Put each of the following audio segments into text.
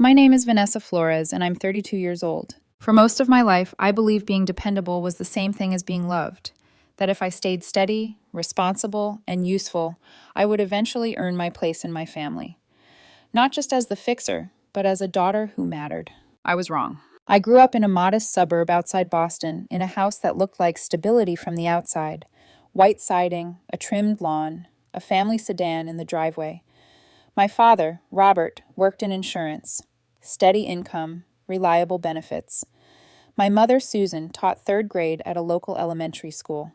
My name is Vanessa Flores, and I'm 32 years old. For most of my life, I believed being dependable was the same thing as being loved. That if I stayed steady, responsible, and useful, I would eventually earn my place in my family. Not just as the fixer, but as a daughter who mattered. I was wrong. I grew up in a modest suburb outside Boston, in a house that looked like stability from the outside. White siding, a trimmed lawn, a family sedan in the driveway. My father, Robert, worked in insurance. Steady income, reliable benefits. My mother, Susan, taught third grade at a local elementary school.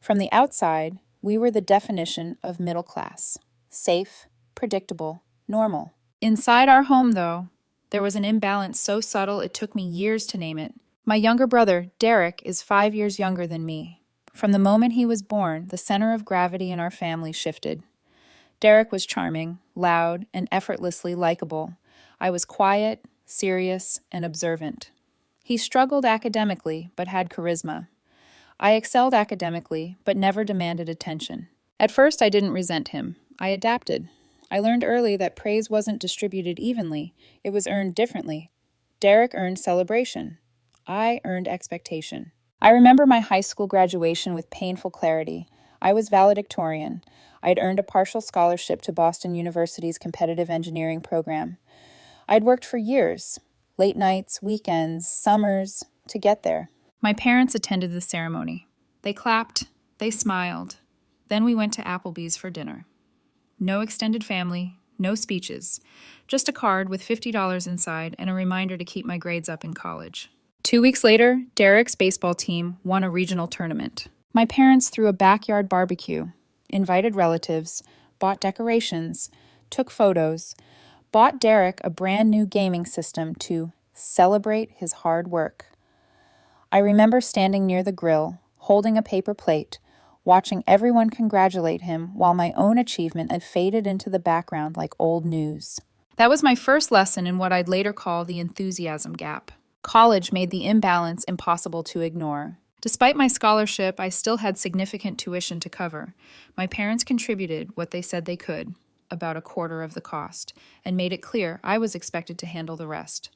From the outside, we were the definition of middle class. Safe, predictable, normal. Inside our home, though, there was an imbalance so subtle it took me years to name it. My younger brother, Derek, is 5 years younger than me. From the moment he was born, the center of gravity in our family shifted. Derek was charming, loud, and effortlessly likable. I was quiet, serious, and observant. He struggled academically, but had charisma. I excelled academically, but never demanded attention. At first, I didn't resent him. I adapted. I learned early that praise wasn't distributed evenly. It was earned differently. Derek earned celebration. I earned expectation. I remember my high school graduation with painful clarity. I was valedictorian. I had earned a partial scholarship to Boston University's competitive engineering program. I'd worked for years, late nights, weekends, summers, to get there. My parents attended the ceremony. They clapped, they smiled. Then we went to Applebee's for dinner. No extended family, no speeches, just a card with $50 inside and a reminder to keep my grades up in college. 2 weeks later, Derek's baseball team won a regional tournament. My parents threw a backyard barbecue, invited relatives, bought decorations, took photos, bought Derek a brand new gaming system to celebrate his hard work. I remember standing near the grill, holding a paper plate, watching everyone congratulate him while my own achievement had faded into the background like old news. That was my first lesson in what I'd later call the enthusiasm gap. College made the imbalance impossible to ignore. Despite my scholarship, I still had significant tuition to cover. My parents contributed what they said they could, about a quarter of the cost, and made it clear I was expected to handle the rest.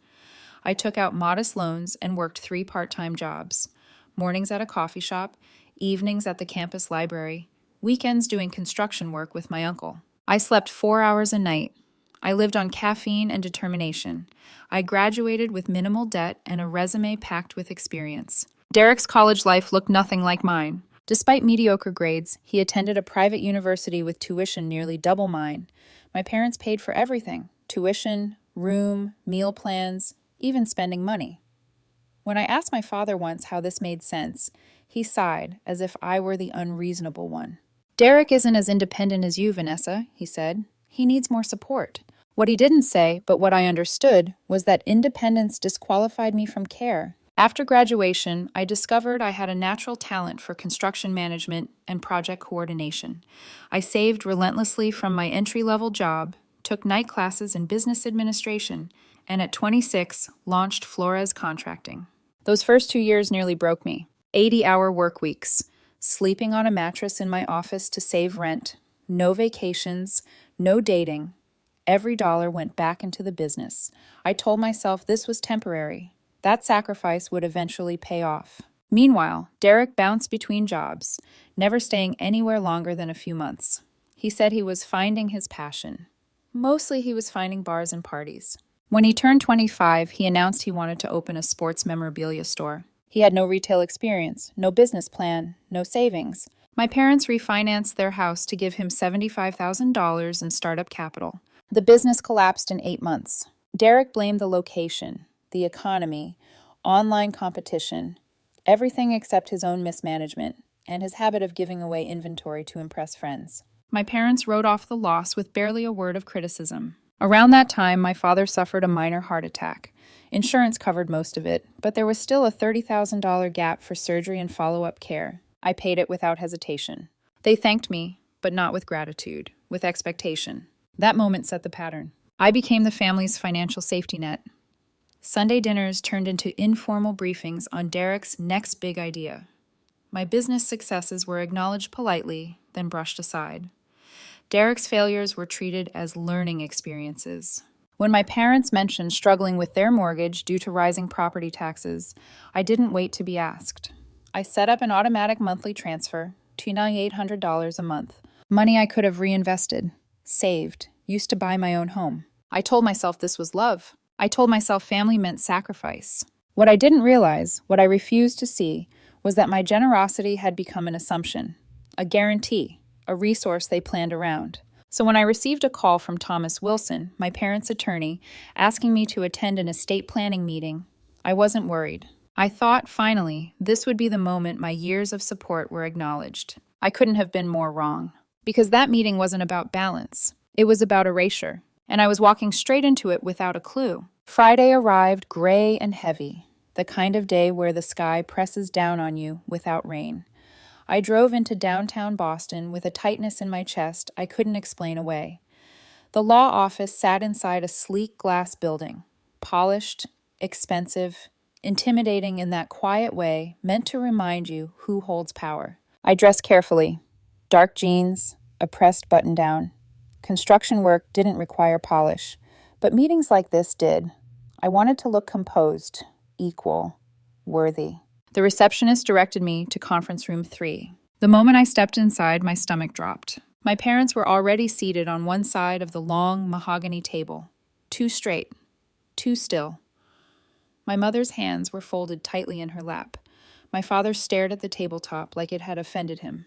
I took out modest loans and worked 3 part-time jobs. Mornings at a coffee shop, evenings at the campus library, weekends doing construction work with my uncle. I slept 4 hours a night. I lived on caffeine and determination. I graduated with minimal debt and a resume packed with experience. Derek's college life looked nothing like mine. Despite mediocre grades, he attended a private university with tuition nearly double mine. My parents paid for everything: tuition, room, meal plans, even spending money. When I asked my father once how this made sense, he sighed as if I were the unreasonable one. "Derek isn't as independent as you, Vanessa," he said. "He needs more support." What he didn't say, but what I understood, was that independence disqualified me from care. After graduation, I discovered I had a natural talent for construction management and project coordination. I saved relentlessly from my entry-level job, took night classes in business administration, and at 26, launched Flores Contracting. Those first 2 years nearly broke me. 80-hour work weeks, sleeping on a mattress in my office to save rent, no vacations, no dating. Every dollar went back into the business. I told myself this was temporary. That sacrifice would eventually pay off. Meanwhile, Derek bounced between jobs, never staying anywhere longer than a few months. He said he was finding his passion. Mostly he was finding bars and parties. When he turned 25, he announced he wanted to open a sports memorabilia store. He had no retail experience, no business plan, no savings. My parents refinanced their house to give him $75,000 in startup capital. The business collapsed in 8 months. Derek blamed the location, the economy, online competition, everything except his own mismanagement and his habit of giving away inventory to impress friends. My parents wrote off the loss with barely a word of criticism. Around that time, my father suffered a minor heart attack. Insurance covered most of it, but there was still a $30,000 gap for surgery and follow-up care. I paid it without hesitation. They thanked me, but not with gratitude, with expectation. That moment set the pattern. I became the family's financial safety net. Sunday dinners turned into informal briefings on Derek's next big idea. My business successes were acknowledged politely, then brushed aside. Derek's failures were treated as learning experiences. When my parents mentioned struggling with their mortgage due to rising property taxes, I didn't wait to be asked. I set up an automatic monthly transfer, $2,800 a month, money I could have reinvested, saved, used to buy my own home. I told myself this was love. I told myself family meant sacrifice. What I didn't realize, what I refused to see, was that my generosity had become an assumption, a guarantee, a resource they planned around. So when I received a call from Thomas Wilson, my parents' attorney, asking me to attend an estate planning meeting, I wasn't worried. I thought, finally, this would be the moment my years of support were acknowledged. I couldn't have been more wrong. Because that meeting wasn't about balance. It was about erasure. And I was walking straight into it without a clue. Friday arrived gray and heavy, the kind of day where the sky presses down on you without rain. I drove into downtown Boston with a tightness in my chest I couldn't explain away. The law office sat inside a sleek glass building, polished, expensive, intimidating in that quiet way meant to remind you who holds power. I dressed carefully. Dark jeans, a pressed button-down. Construction work didn't require polish, but meetings like this did. I wanted to look composed, equal, worthy. The receptionist directed me to conference room 3. The moment I stepped inside, my stomach dropped. My parents were already seated on one side of the long mahogany table. Too straight, too still. My mother's hands were folded tightly in her lap. My father stared at the tabletop like it had offended him.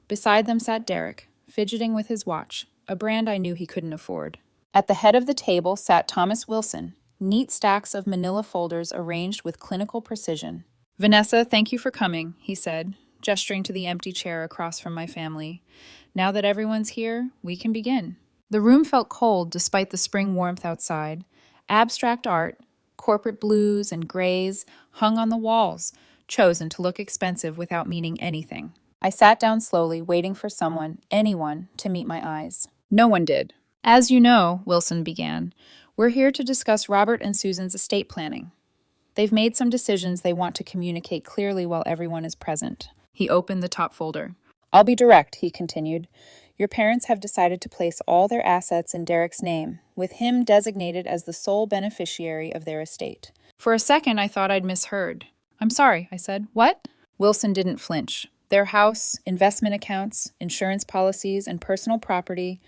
Beside them sat Derek, fidgeting with his watch, a brand I knew he couldn't afford. At the head of the table sat Thomas Wilson, neat stacks of manila folders arranged with clinical precision. "Vanessa, thank you for coming," he said, gesturing to the empty chair across from my family. "Now that everyone's here, we can begin." The room felt cold despite the spring warmth outside. Abstract art, corporate blues and grays, hung on the walls, chosen to look expensive without meaning anything. I sat down slowly, waiting for someone, anyone, to meet my eyes. No one did. "As you know," Wilson began, "we're here to discuss Robert and Susan's estate planning. They've made some decisions they want to communicate clearly while everyone is present." He opened the top folder. "I'll be direct," he continued. "Your parents have decided to place all their assets in Derek's name, with him designated as the sole beneficiary of their estate." For a second, I thought I'd misheard. "I'm sorry," I said. "What?" Wilson didn't flinch. "Their house, investment accounts, insurance policies, and personal property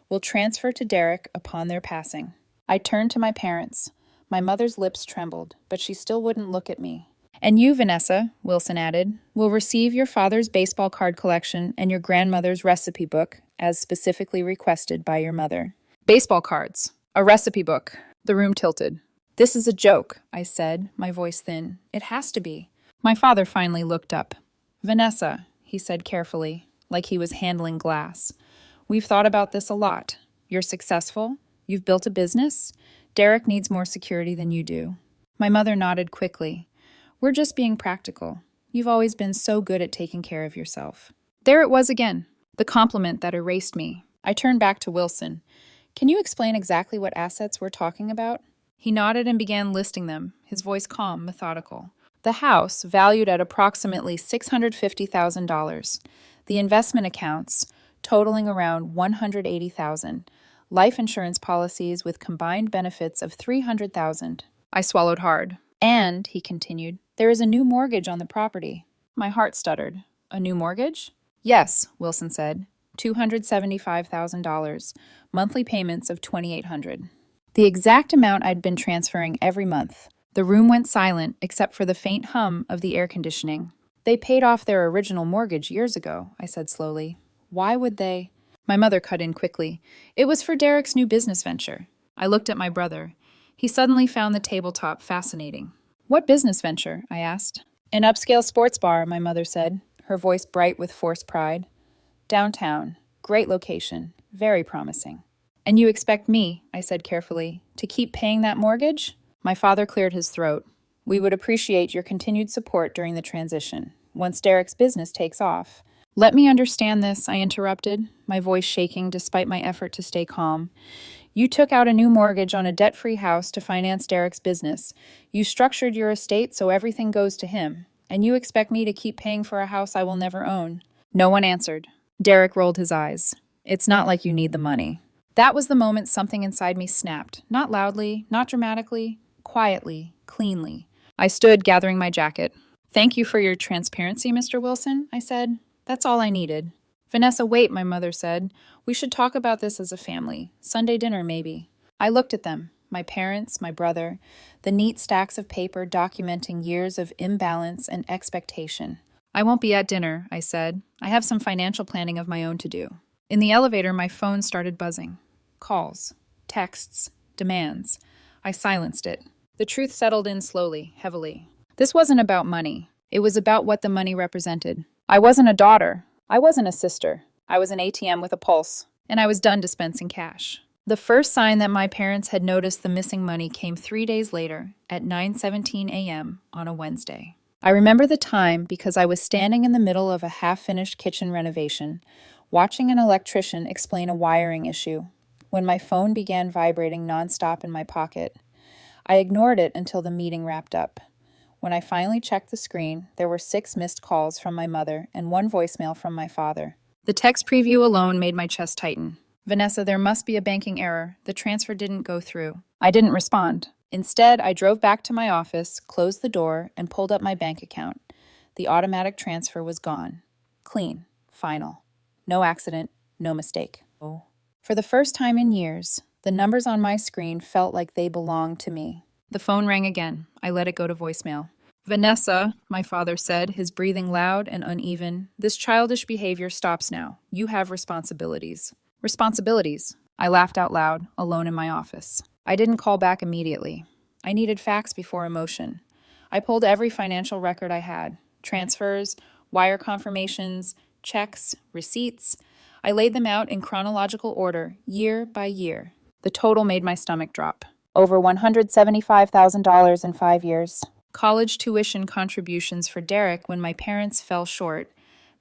will transfer to Derek upon their passing." I turned to my parents. My mother's lips trembled, but she still wouldn't look at me. "And you, Vanessa," Wilson added, "will receive your father's baseball card collection and your grandmother's recipe book, as specifically requested by your mother." Baseball cards. A recipe book. The room tilted. "This is a joke," I said, my voice thin. "It has to be." My father finally looked up. "Vanessa," he said carefully, like he was handling glass, "we've thought about this a lot. You're successful. You've built a business. Derek needs more security than you do." My mother nodded quickly. "We're just being practical. You've always been so good at taking care of yourself." There it was again, the compliment that erased me. I turned back to Wilson. "Can you explain exactly what assets we're talking about?" He nodded and began listing them, his voice calm, methodical. The house, valued at approximately $650,000. The investment accounts, totaling around $180,000. Life insurance policies with combined benefits of $300,000. I swallowed hard. "And," he continued, "there is a new mortgage on the property." My heart stuttered. "A new mortgage?" "Yes," Wilson said. $275,000. Monthly payments of $2,800. The exact amount I'd been transferring every month. The room went silent except for the faint hum of the air conditioning. "They paid off their original mortgage years ago," I said slowly. "Why would they—" My mother cut in quickly. "It was for Derek's new business venture." I looked at my brother. He suddenly found the tabletop fascinating. "What business venture?" I asked. "An upscale sports bar," my mother said, her voice bright with forced pride. "Downtown. Great location. Very promising." "And you expect me," I said carefully, "to keep paying that mortgage?" My father cleared his throat. "We would appreciate your continued support during the transition, once Derek's business takes off." "Let me understand this," I interrupted, my voice shaking despite my effort to stay calm. "You took out a new mortgage on a debt-free house to finance Derek's business. You structured your estate so everything goes to him. And you expect me to keep paying for a house I will never own." No one answered. Derek rolled his eyes. "It's not like you need the money. That was the moment something inside me snapped. Not loudly, not dramatically, quietly, cleanly. I stood, gathering my jacket. "Thank you for your transparency, Mr. Wilson," I said. "That's all I needed." "Vanessa, wait," my mother said. "We should talk about this as a family. Sunday dinner, maybe." I looked at them, my parents, my brother, the neat stacks of paper documenting years of imbalance and expectation. "I won't be at dinner," I said. "I have some financial planning of my own to do." In the elevator, my phone started buzzing. Calls, texts, demands. I silenced it. The truth settled in slowly, heavily. This wasn't about money. It was about what the money represented. I wasn't a daughter. I wasn't a sister. I was an ATM with a pulse, and I was done dispensing cash. The first sign that my parents had noticed the missing money came 3 days later at 9:17 a.m. on a Wednesday. I remember the time because I was standing in the middle of a half-finished kitchen renovation, watching an electrician explain a wiring issue, when my phone began vibrating nonstop in my pocket. I ignored it until the meeting wrapped up. When I finally checked the screen, there were 6 missed calls from my mother and 1 voicemail from my father. The text preview alone made my chest tighten. "Vanessa, there must be a banking error. The transfer didn't go through." I didn't respond. Instead, I drove back to my office, closed the door, and pulled up my bank account. The automatic transfer was gone. Clean. Final. No accident. No mistake. Oh. For the first time in years, the numbers on my screen felt like they belonged to me. The phone rang again. I let it go to voicemail. "Vanessa," my father said, his breathing loud and uneven, "this childish behavior stops now. You have responsibilities." Responsibilities. I laughed out loud, alone in my office. I didn't call back immediately. I needed facts before emotion. I pulled every financial record I had. Transfers, wire confirmations, checks, receipts. I laid them out in chronological order, year by year. The total made my stomach drop. Over $175,000 in 5 years. College tuition contributions for Derek when my parents fell short.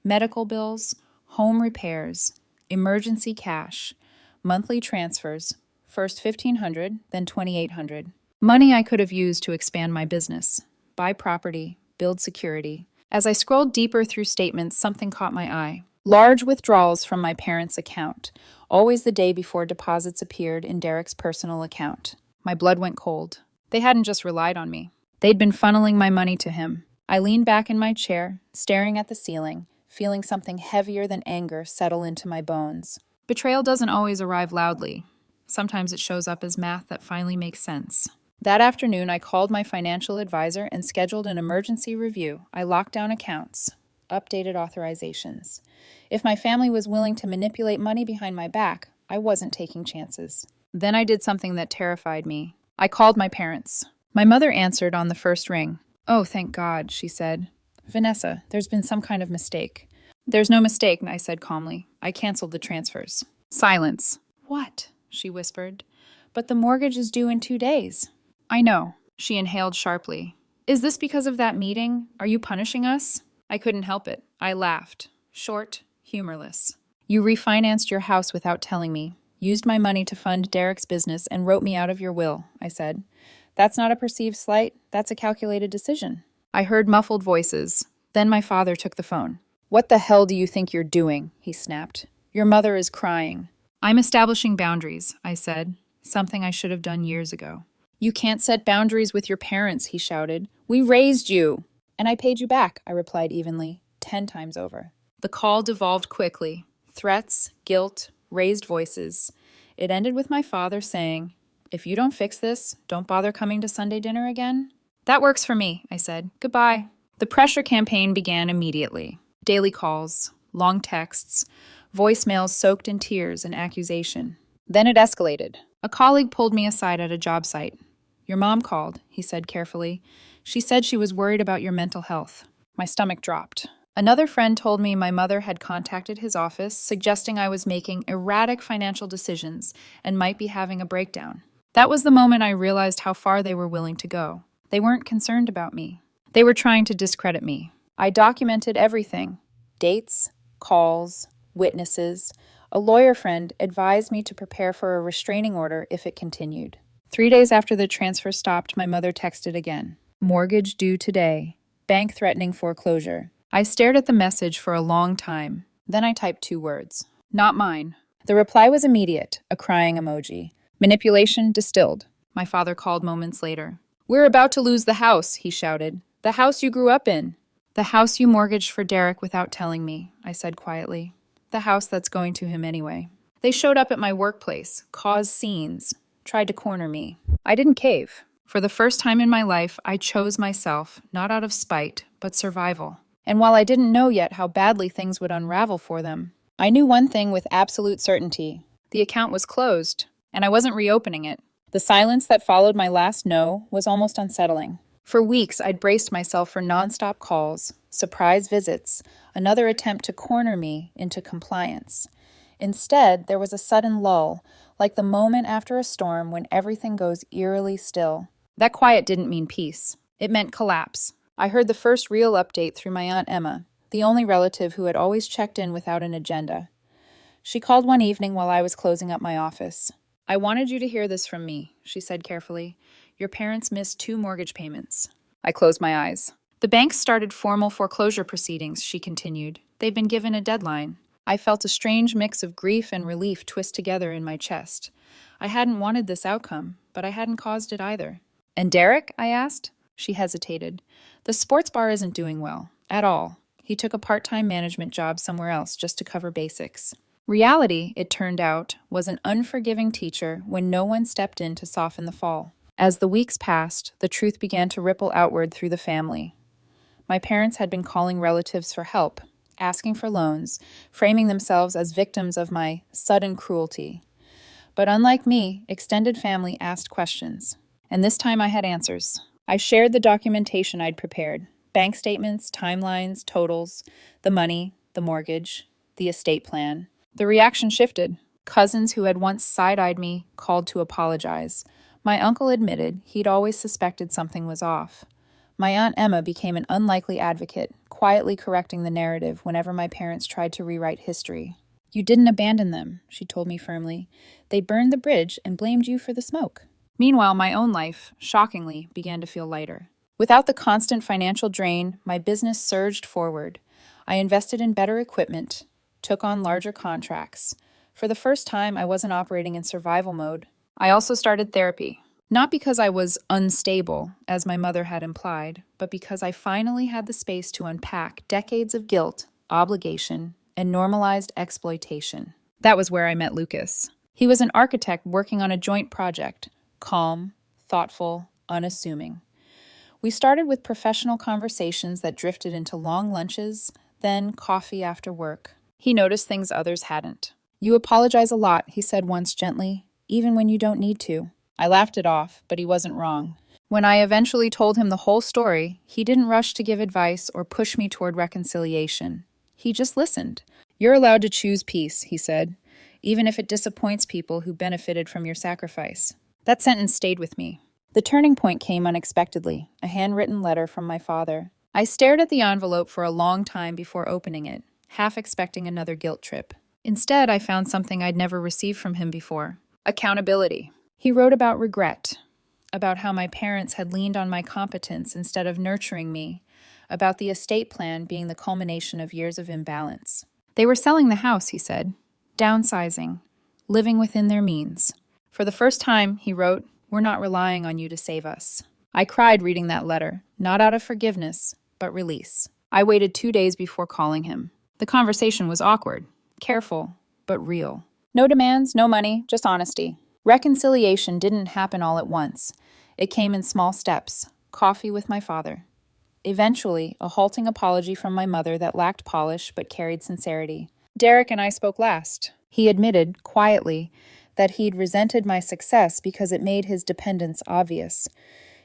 Medical bills, home repairs, emergency cash, monthly transfers, first $1,500, then $2,800. Money I could have used to expand my business, buy property, build security. As I scrolled deeper through statements, something caught my eye. Large withdrawals from my parents' account, always the day before deposits appeared in Derek's personal account. My blood went cold. They hadn't just relied on me. They'd been funneling my money to him. I leaned back in my chair, staring at the ceiling, feeling something heavier than anger settle into my bones. Betrayal doesn't always arrive loudly. Sometimes it shows up as math that finally makes sense. That afternoon, I called my financial advisor and scheduled an emergency review. I locked down accounts, updated authorizations. If my family was willing to manipulate money behind my back, I wasn't taking chances. Then I did something that terrified me. I called my parents. My mother answered on the first ring. "Oh, thank God," she said. "Vanessa, there's been some kind of mistake." "There's no mistake," I said calmly. "I canceled the transfers." Silence. "What?" she whispered. "But the mortgage is due in 2 days." "I know." She inhaled sharply. "Is this because of that meeting? Are you punishing us?" I couldn't help it. I laughed. Short, humorless. "You refinanced your house without telling me, used my money to fund Derek's business, and wrote me out of your will," I said. "That's not a perceived slight. That's a calculated decision." I heard muffled voices. Then my father took the phone. "What the hell do you think you're doing?" he snapped. "Your mother is crying." "I'm establishing boundaries," I said, something I should have done years ago. "You can't set boundaries with your parents," he shouted. "We raised you." "And I paid you back," I replied evenly, 10 times over. The call devolved quickly. Threats, guilt, raised voices. It ended with my father saying, "If you don't fix this, don't bother coming to Sunday dinner again." "That works for me," I said. "Goodbye." The pressure campaign began immediately. Daily calls, long texts, voicemails soaked in tears and accusation. Then it escalated. A colleague pulled me aside at a job site. "Your mom called," he said carefully. "She said she was worried about your mental health." My stomach dropped. Another friend told me my mother had contacted his office, suggesting I was making erratic financial decisions and might be having a breakdown. That was the moment I realized how far they were willing to go. They weren't concerned about me. They were trying to discredit me. I documented everything. Dates, calls, witnesses. A lawyer friend advised me to prepare for a restraining order if it continued. 3 days after the transfer stopped, my mother texted again. "Mortgage due today. Bank threatening foreclosure." I stared at the message for a long time. Then I typed 2 words. "Not mine." The reply was immediate, a crying emoji. Manipulation distilled, my father called moments later. "We're about to lose the house," he shouted. "The house you grew up in." "The house you mortgaged for Derek without telling me," I said quietly. "The house that's going to him anyway." They showed up at my workplace, caused scenes, tried to corner me. I didn't cave. For the first time in my life, I chose myself, not out of spite, but survival. And while I didn't know yet how badly things would unravel for them, I knew one thing with absolute certainty. The account was closed, and I wasn't reopening it. The silence that followed my last no was almost unsettling. For weeks, I'd braced myself for nonstop calls, surprise visits, another attempt to corner me into compliance. Instead, there was a sudden lull, like the moment after a storm when everything goes eerily still. That quiet didn't mean peace. It meant collapse. I heard the first real update through my Aunt Emma, the only relative who had always checked in without an agenda. She called one evening while I was closing up my office. "I wanted you to hear this from me," she said carefully. "Your parents missed 2 mortgage payments." I closed my eyes. "The bank started formal foreclosure proceedings," she continued. "They've been given a deadline." I felt a strange mix of grief and relief twist together in my chest. I hadn't wanted this outcome, but I hadn't caused it either. "And Derek?" I asked. She hesitated. "The sports bar isn't doing well, at all. He took a part-time management job somewhere else just to cover basics." Reality, it turned out, was an unforgiving teacher when no one stepped in to soften the fall. As the weeks passed, the truth began to ripple outward through the family. My parents had been calling relatives for help, asking for loans, framing themselves as victims of my sudden cruelty. But unlike me, extended family asked questions. And this time I had answers. I shared the documentation I'd prepared: bank statements, timelines, totals, the money, the mortgage, the estate plan. The reaction shifted. Cousins who had once side-eyed me called to apologize. My uncle admitted he'd always suspected something was off. My Aunt Emma became an unlikely advocate, quietly correcting the narrative whenever my parents tried to rewrite history. "You didn't abandon them," she told me firmly. "They burned the bridge and blamed you for the smoke." Meanwhile, my own life, shockingly, began to feel lighter. Without the constant financial drain, my business surged forward. I invested in better equipment, took on larger contracts. For the first time, I wasn't operating in survival mode. I also started therapy. Not because I was unstable, as my mother had implied, but because I finally had the space to unpack decades of guilt, obligation, and normalized exploitation. That was where I met Lucas. He was an architect working on a joint project, calm, thoughtful, unassuming. We started with professional conversations that drifted into long lunches, then coffee after work. He noticed things others hadn't. "You apologize a lot," he said once gently, "even when you don't need to." I laughed it off, but he wasn't wrong. When I eventually told him the whole story, he didn't rush to give advice or push me toward reconciliation. He just listened. "You're allowed to choose peace," he said, "even if it disappoints people who benefited from your sacrifice." That sentence stayed with me. The turning point came unexpectedly, a handwritten letter from my father. I stared at the envelope for a long time before opening it, half expecting another guilt trip. Instead, I found something I'd never received from him before: accountability. He wrote about regret, about how my parents had leaned on my competence instead of nurturing me, about the estate plan being the culmination of years of imbalance. They were selling the house, he said, downsizing, living within their means. For the first time, he wrote, "We're not relying on you to save us." I cried reading that letter, not out of forgiveness, but release. I waited 2 days before calling him. The conversation was awkward, careful, but real. No demands, no money, just honesty. Reconciliation didn't happen all at once. It came in small steps: coffee with my father. Eventually, a halting apology from my mother that lacked polish but carried sincerity. Derek and I spoke last. He admitted, quietly, that he'd resented my success because it made his dependence obvious.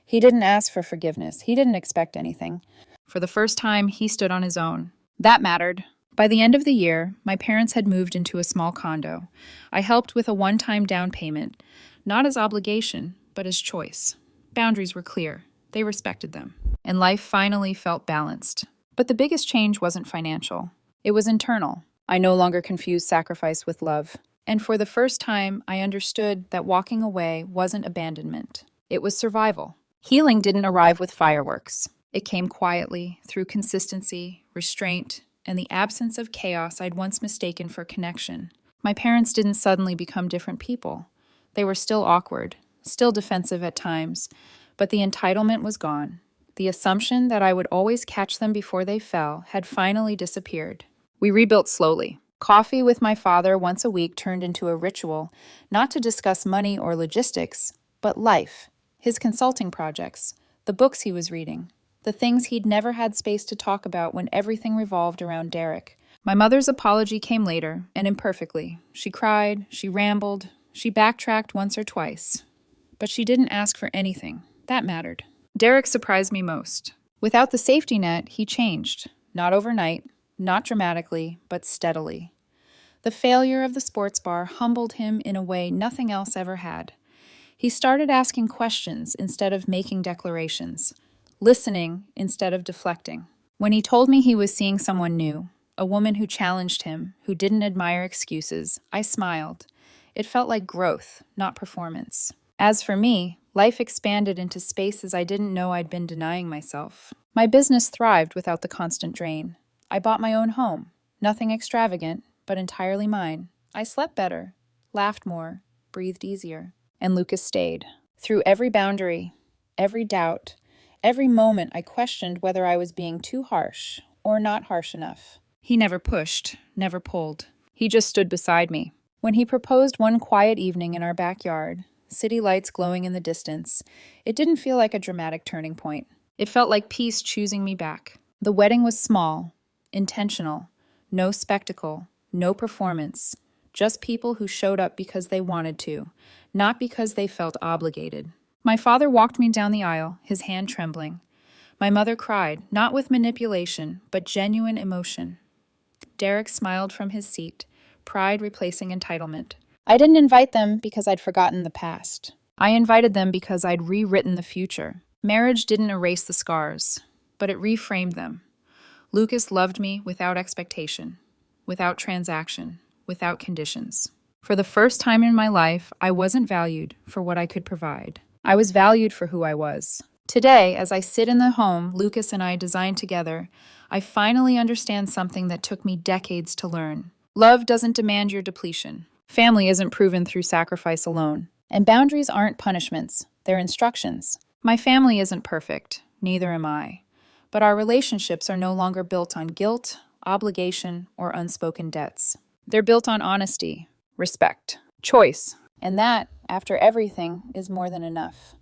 He didn't ask for forgiveness. He didn't expect anything. For the first time, he stood on his own. That mattered. By the end of the year, my parents had moved into a small condo. I helped with a one-time down payment, not as obligation, but as choice. Boundaries were clear. They respected them. And life finally felt balanced. But the biggest change wasn't financial. It was internal. I no longer confused sacrifice with love. And for the first time, I understood that walking away wasn't abandonment. It was survival. Healing didn't arrive with fireworks. It came quietly, through consistency, restraint, and the absence of chaos I'd once mistaken for connection. My parents didn't suddenly become different people. They were still awkward, still defensive at times, but the entitlement was gone. The assumption that I would always catch them before they fell had finally disappeared. We rebuilt slowly. Coffee with my father once a week turned into a ritual, not to discuss money or logistics, but life, his consulting projects, the books he was reading, the things he'd never had space to talk about when everything revolved around Derek. My mother's apology came later, and imperfectly. She cried, she rambled, she backtracked once or twice. But she didn't ask for anything. That mattered. Derek surprised me most. Without the safety net, he changed. Not overnight, not dramatically, but steadily. The failure of the sports bar humbled him in a way nothing else ever had. He started asking questions instead of making declarations, listening instead of deflecting. When he told me he was seeing someone new, a woman who challenged him, who didn't admire excuses, I smiled. It felt like growth, not performance. As for me, life expanded into spaces I didn't know I'd been denying myself. My business thrived without the constant drain. I bought my own home, nothing extravagant, but entirely mine. I slept better, laughed more, breathed easier. And Lucas stayed. Through every boundary, every doubt, every moment I questioned whether I was being too harsh or not harsh enough. He never pushed, never pulled. He just stood beside me. When he proposed one quiet evening in our backyard, city lights glowing in the distance, it didn't feel like a dramatic turning point. It felt like peace choosing me back. The wedding was small, intentional, no spectacle, no performance, just people who showed up because they wanted to, not because they felt obligated. My father walked me down the aisle, his hand trembling. My mother cried, not with manipulation, but genuine emotion. Derek smiled from his seat, pride replacing entitlement. I didn't invite them because I'd forgotten the past. I invited them because I'd rewritten the future. Marriage didn't erase the scars, but it reframed them. Lucas loved me without expectation, without transaction, without conditions. For the first time in my life, I wasn't valued for what I could provide. I was valued for who I was. Today, as I sit in the home Lucas and I designed together, I finally understand something that took me decades to learn. Love doesn't demand your depletion. Family isn't proven through sacrifice alone. And boundaries aren't punishments, they're instructions. My family isn't perfect, neither am I. But our relationships are no longer built on guilt, obligation, or unspoken debts. They're built on honesty, respect, choice. And that, after everything, is more than enough.